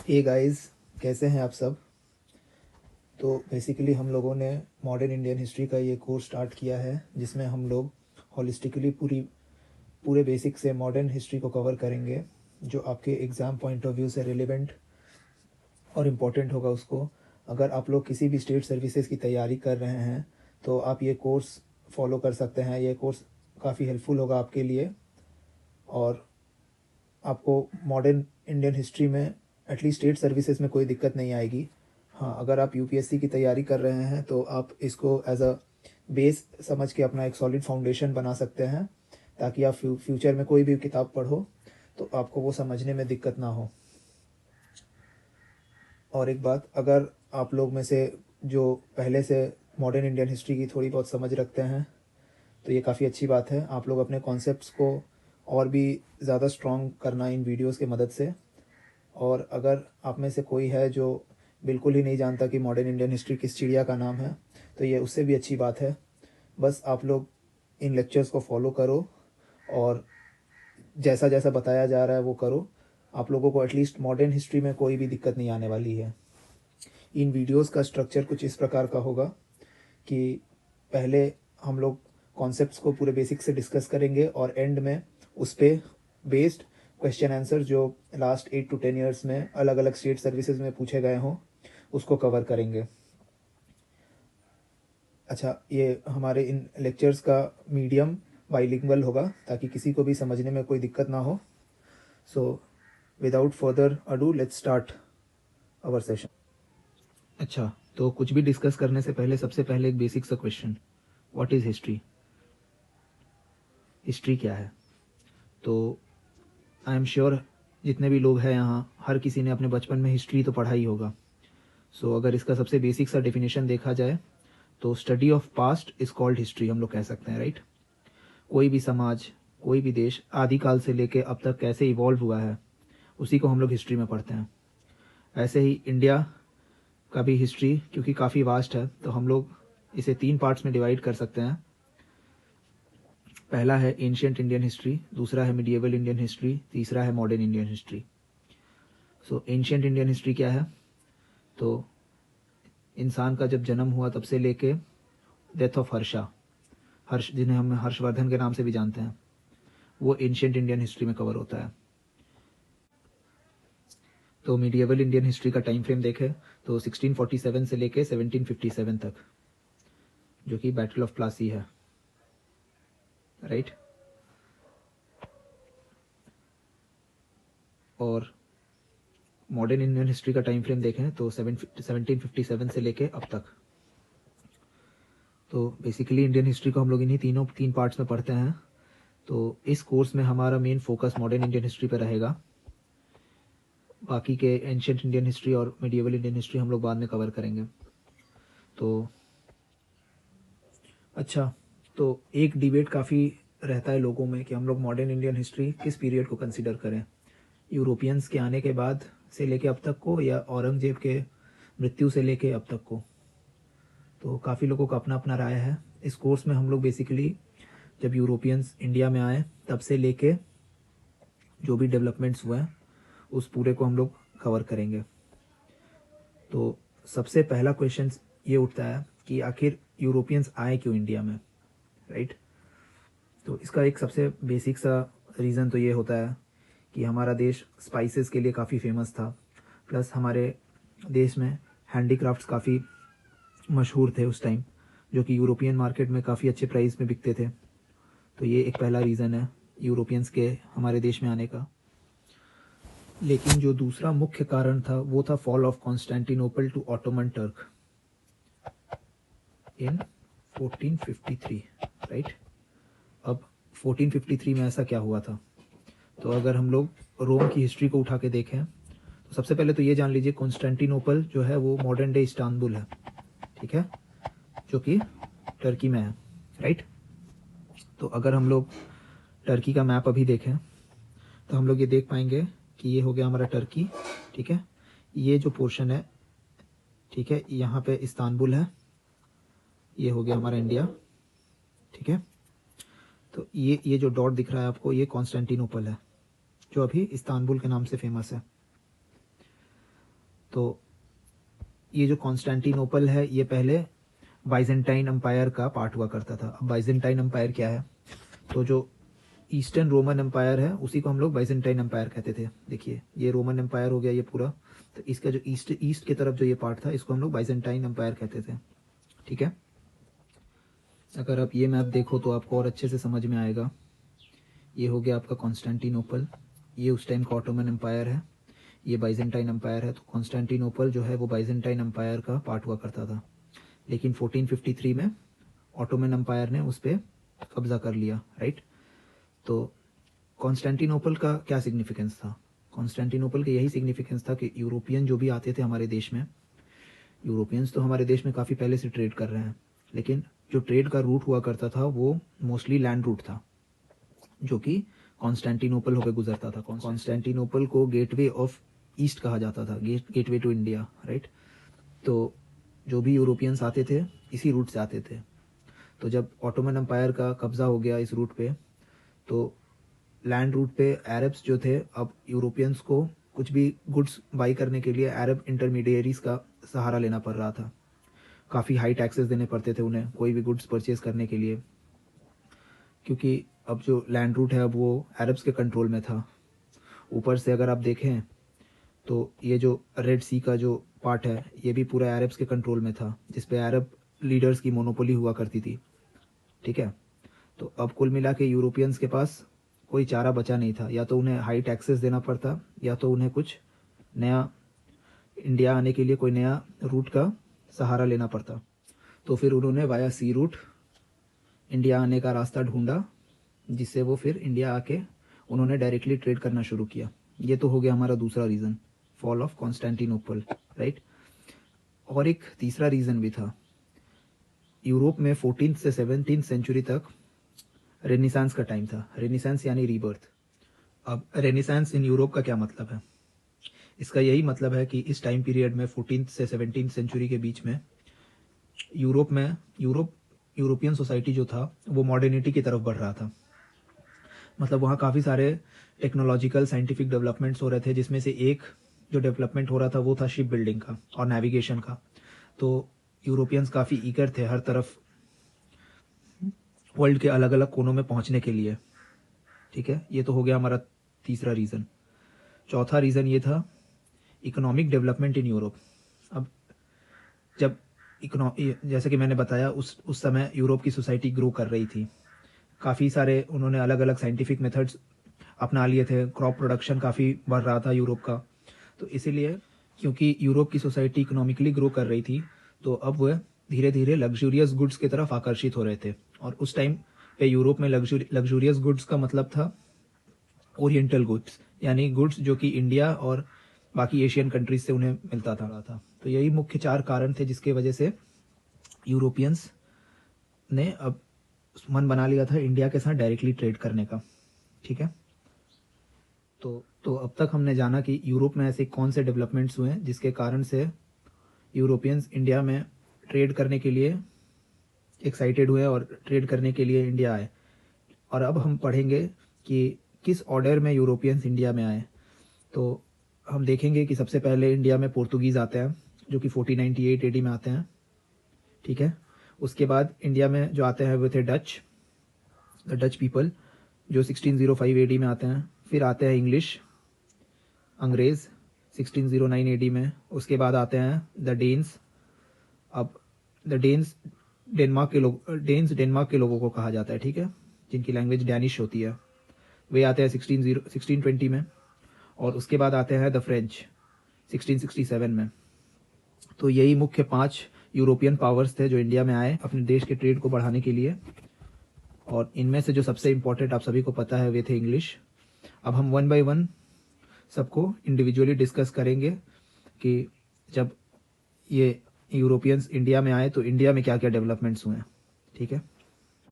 Hey guys, कैसे हैं आप सब। तो बेसिकली हम लोगों ने मॉडर्न इंडियन हिस्ट्री का ये कोर्स स्टार्ट किया है जिसमें हम लोग हॉलिस्टिकली पूरे बेसिक से मॉडर्न हिस्ट्री को कवर करेंगे, जो आपके एग्ज़ाम पॉइंट ऑफ व्यू से रिलेवेंट और इम्पोर्टेंट होगा उसको। अगर आप लोग किसी भी स्टेट सर्विसेज की तैयारी कर रहे हैं तो आप ये कोर्स फॉलो कर सकते हैं। ये कोर्स काफ़ी हेल्पफुल होगा आपके लिए और आपको मॉडर्न इंडियन हिस्ट्री में एटलीस्ट स्टेट सर्विसेज में कोई दिक्कत नहीं आएगी। हाँ, अगर आप यूपीएससी की तैयारी कर रहे हैं तो आप इसको एज अ बेस समझ के अपना एक सॉलिड फाउंडेशन बना सकते हैं, ताकि आप फ्यूचर में कोई भी किताब पढ़ो तो आपको वो समझने में दिक्कत ना हो। और एक बात, अगर आप लोग में से जो पहले से मॉडर्न इंडियन हिस्ट्री की थोड़ी बहुत समझ रखते हैं तो ये काफ़ी अच्छी बात है। आप लोग अपने कॉन्सेप्ट्स को और भी ज़्यादा स्ट्रॉन्ग करना इन वीडियोस के मदद से। और अगर आप में से कोई है जो बिल्कुल ही नहीं जानता कि मॉडर्न इंडियन हिस्ट्री किस चिड़िया का नाम है, तो ये उससे भी अच्छी बात है। बस आप लोग इन लेक्चर्स को फॉलो करो और जैसा जैसा बताया जा रहा है वो करो। आप लोगों को एटलीस्ट मॉडर्न हिस्ट्री में कोई भी दिक्कत नहीं आने वाली है। इन वीडियोस का स्ट्रक्चर कुछ इस प्रकार का होगा कि पहले हम लोग कॉन्सेप्ट्स को पूरे बेसिक से डिस्कस करेंगे और एंड में उस पर बेस्ड क्वेश्चन आंसर जो लास्ट 8 to 10 ईयर्स में अलग अलग स्टेट सर्विसेज में पूछे गए हों उसको कवर करेंगे। अच्छा, ये हमारे इन लेक्चर्स का मीडियम बाइलिंगुअल होगा ताकि किसी को भी समझने में कोई दिक्कत ना हो। So without further ado let's start our session. अच्छा, तो कुछ भी डिस्कस करने से पहले सबसे पहले एक बेसिक सा question, what is history. History क्या है? तो आई एम श्योर जितने भी लोग हैं यहाँ, हर किसी ने अपने बचपन में हिस्ट्री तो पढ़ा ही होगा। सो अगर इसका सबसे बेसिक सा डेफिनेशन देखा जाए तो study of past is called history, हम लोग कह सकते हैं, राइट। कोई भी समाज, कोई भी देश आदिकाल से लेके अब तक कैसे इवॉल्व हुआ है उसी को हम लोग हिस्ट्री में पढ़ते हैं। ऐसे ही इंडिया का भी हिस्ट्री क्योंकि काफ़ी वास्ट है तो हम लोग इसे 3 पार्ट्स में डिवाइड कर सकते हैं। पहला है एंशिएंट इंडियन हिस्ट्री, दूसरा है मिडिएवल इंडियन हिस्ट्री, तीसरा है मॉडर्न इंडियन हिस्ट्री। सो एंशिएंट इंडियन हिस्ट्री क्या है? तो इंसान का जब जन्म हुआ तब से लेके डेथ ऑफ हर्ष जिन्हें हम हर्षवर्धन के नाम से भी जानते हैं, वो एंशिएंट इंडियन हिस्ट्री में कवर होता है। तो मिडिएवल इंडियन हिस्ट्री का टाइम फ्रेम देखें तो 1647 से लेके 1757 तक, जो कि बैटल ऑफ प्लासी है, राइट। और मॉडर्न इंडियन हिस्ट्री का टाइम फ्रेम देखें तो 1757 से लेके अब तक। तो बेसिकली इंडियन हिस्ट्री को हम लोग इन्हीं 3 पार्ट्स में पढ़ते हैं। तो इस कोर्स में हमारा main focus modern Indian history पर रहेगा। बाकी के एंशिएंट इंडियन हिस्ट्री और मिडिएवल इंडियन हिस्ट्री हम लोग बाद में कवर करेंगे। तो अच्छा, तो एक डिबेट काफ़ी रहता है लोगों में कि हम लोग मॉडर्न इंडियन हिस्ट्री किस पीरियड को कंसिडर करें, यूरोपियंस के आने के बाद से लेके अब तक को या औरंगजेब के मृत्यु से लेके अब तक को। तो काफ़ी लोगों का अपना अपना राय है। इस कोर्स में हम लोग बेसिकली जब यूरोपियंस इंडिया में आए तब से लेके जो भी डेवलपमेंट्स हुए हैं उस पूरे को हम लोग कवर करेंगे। तो सबसे पहला क्वेश्चन ये उठता है कि आखिर यूरोपियंस आए क्यों इंडिया में, राइट। तो इसका एक सबसे बेसिक सा रीज़न तो ये होता है कि हमारा देश स्पाइसेस के लिए काफ़ी फेमस था, प्लस हमारे देश में हैंडीक्राफ्ट्स काफ़ी मशहूर थे उस टाइम, जो कि यूरोपियन मार्केट में काफ़ी अच्छे प्राइस में बिकते थे। तो ये एक पहला रीज़न है यूरोपियंस के हमारे देश में आने का। लेकिन जो दूसरा मुख्य कारण था वो था fall of Constantinople to Ottoman Turk in 1453, right. अब 1453 में ऐसा क्या हुआ था? तो अगर हम लोग रोम की हिस्ट्री को उठा के देखें तो सबसे पहले तो ये जान लीजिए कॉन्स्टेंटिनोपल जो है वो मॉडर्न डे इस्तांबुल है, ठीक है, जो कि टर्की में है, राइट। तो अगर हम लोग टर्की का मैप अभी देखें तो हम लोग ये देख पाएंगे कि ये हो गया हमारा टर्की, ठीक है। ये जो पोर्शन है, ठीक है, यहाँ पे इस्तांबुल है, ये हो गया हमारा इंडिया, ठीक है। तो ये जो डॉट दिख रहा है आपको, ये कॉन्स्टेंटिनोपल है जो अभी इस्तांबुल के नाम से फेमस है। तो ये जो कॉन्स्टेंटिनोपल है ये पहले बाइजेंटाइन एम्पायर का पार्ट हुआ करता था। अब बाइजेंटाइन एम्पायर क्या है? तो जो ईस्टर्न रोमन एम्पायर है उसी को हम लोग बाइजेंटाइन एम्पायर कहते थे। देखिए ये रोमन एम्पायर हो गया ये पूरा, तो इसका जो ईस्ट की तरफ जो ये पार्ट था इसको हम लोग बाइजेंटाइन एम्पायर कहते थे। ठीक है, अगर आप ये मैप देखो तो आपको और अच्छे से समझ में आएगा। ये हो गया आपका कॉन्स्टेंटिनोपल, ये उस टाइम का ऑटोमन एम्पायर है, ये बाइजेंटाइन एम्पायर है। तो कॉन्स्टेंटिनोपल जो है वो बाइजेंटाइन एम्पायर का पार्ट हुआ करता था, लेकिन 1453 में ऑटोमन एम्पायर ने उस पर कब्जा कर लिया, राइट। तो कॉन्स्टेंटिनोपल का क्या सिग्निफिकेंस था? कॉन्स्टेंटिनोपल का यही सिग्निफिकेंस था कि यूरोपियन जो भी आते थे हमारे देश में, यूरोपियंस तो हमारे देश में काफ़ी पहले से ट्रेड कर रहे हैं, लेकिन जो ट्रेड का रूट हुआ करता था वो मोस्टली लैंड रूट था, जो कि कॉन्स्टेंटिनोपल होकर गुजरता था। कॉन्स्टेंटिनोपल को गेटवे ऑफ ईस्ट कहा जाता था, गेटवे टू इंडिया, राइट। तो जो भी यूरोपियंस आते थे इसी रूट से आते थे। तो जब ऑटोमन एम्पायर का कब्जा हो गया इस रूट पे, तो लैंड रूट पे अरब्स जो थे, अब यूरोपियंस को कुछ भी गुड्स बाई करने के लिए अरब इंटरमीडिएरीज का सहारा लेना पड़ रहा था। काफ़ी हाई टैक्सेस देने पड़ते थे उन्हें कोई भी गुड्स परचेज करने के लिए, क्योंकि अब जो लैंड रूट है अब वो अरब्स के कंट्रोल में था। ऊपर से अगर आप देखें तो ये जो रेड सी का जो पार्ट है ये भी पूरा अरब्स के कंट्रोल में था, जिसपे अरब लीडर्स की मोनोपोली हुआ करती थी। ठीक है, तो अब कुल मिला के यूरोपियंस के पास कोई चारा बचा नहीं था, या तो उन्हें हाई टैक्सेस देना पड़ता या तो उन्हें कुछ नया इंडिया आने के लिए कोई नया रूट का सहारा लेना पड़ता। तो फिर उन्होंने वाया सी रूट इंडिया आने का रास्ता ढूंढा, जिससे वो फिर इंडिया आके उन्होंने डायरेक्टली ट्रेड करना शुरू किया। ये तो हो गया हमारा दूसरा reason, fall of Constantinople, right. और एक तीसरा रीज़न भी था। यूरोप में 14th से 17th सेंचुरी तक रेनिसांस का टाइम था। रेनिसांस यानी रीबर्थ। अब रेनिसांस इन यूरोप का क्या मतलब है? इसका यही मतलब है कि इस टाइम पीरियड में 14th से 17th सेंचुरी के बीच में यूरोपियन सोसाइटी जो था वो मॉडर्निटी की तरफ बढ़ रहा था। मतलब वहाँ काफ़ी सारे टेक्नोलॉजिकल साइंटिफिक डेवलपमेंट्स हो रहे थे, जिसमें से एक जो डेवलपमेंट हो रहा था वो था शिप बिल्डिंग का और नेविगेशन का। तो यूरोपियंस काफ़ी ईगर थे हर तरफ वर्ल्ड के अलग अलग कोनों में पहुंचने के लिए। ठीक है, ये तो हो गया हमारा तीसरा रीज़न। चौथा रीज़न ये था इकोनॉमिक डेवलपमेंट इन यूरोप। अब जब जैसे कि मैंने बताया उस समय यूरोप की सोसाइटी ग्रो कर रही थी, काफ़ी सारे उन्होंने अलग अलग साइंटिफिक मेथड्स अपना लिए थे, क्रॉप प्रोडक्शन काफ़ी बढ़ रहा था यूरोप का। तो इसीलिए क्योंकि यूरोप की सोसाइटी इकोनॉमिकली ग्रो कर रही थी, तो अब वह धीरे धीरे लग्जूरियस गुड्स की तरफ आकर्षित हो रहे थे। और उस टाइम पे यूरोप में लग्जूरियस गुड्स का मतलब था ओरिएंटल गुड्स, यानी गुड्स जो कि इंडिया और बाकी एशियन कंट्रीज से उन्हें मिलता था। तो यही मुख्य 4 कारण थे जिसके वजह से यूरोपियंस ने अब मन बना लिया था इंडिया के साथ डायरेक्टली ट्रेड करने का। ठीक है, तो अब तक हमने जाना कि यूरोप में ऐसे कौन से डेवलपमेंट्स हुए हैं जिसके कारण से यूरोपियंस इंडिया में ट्रेड करने के लिए एक्साइटेड हुए और ट्रेड करने के लिए इंडिया आए। और अब हम पढ़ेंगे कि किस ऑर्डर में यूरोपियंस इंडिया में आए। तो हम देखेंगे कि सबसे पहले इंडिया में पोर्तुगीज़ आते हैं जो कि 1498 एडी में आते हैं। ठीक है, उसके बाद इंडिया में जो आते हैं वो थे द डच पीपल जो 1605 एडी में आते हैं। फिर आते हैं अंग्रेज़ 1609 एडी में। उसके बाद आते हैं द डेन्स। अब द डेन्स डेनमार्क के लोगों को कहा जाता है, ठीक है, जिनकी लैंग्वेज डैनिश होती है। वे आते हैं 1620 में। और उसके बाद आते हैं द फ्रेंच 1667 में। तो यही मुख्य 5 यूरोपियन पावर्स थे जो इंडिया में आए अपने देश के ट्रेड को बढ़ाने के लिए। और इनमें से जो सबसे इम्पोर्टेंट आप सभी को पता है वे थे इंग्लिश। अब हम 1 by 1 सबको इंडिविजुअली डिस्कस करेंगे कि जब ये यूरोपियंस इंडिया में आए तो इंडिया में क्या क्या डेवलपमेंट्स हुए हैं। ठीक है।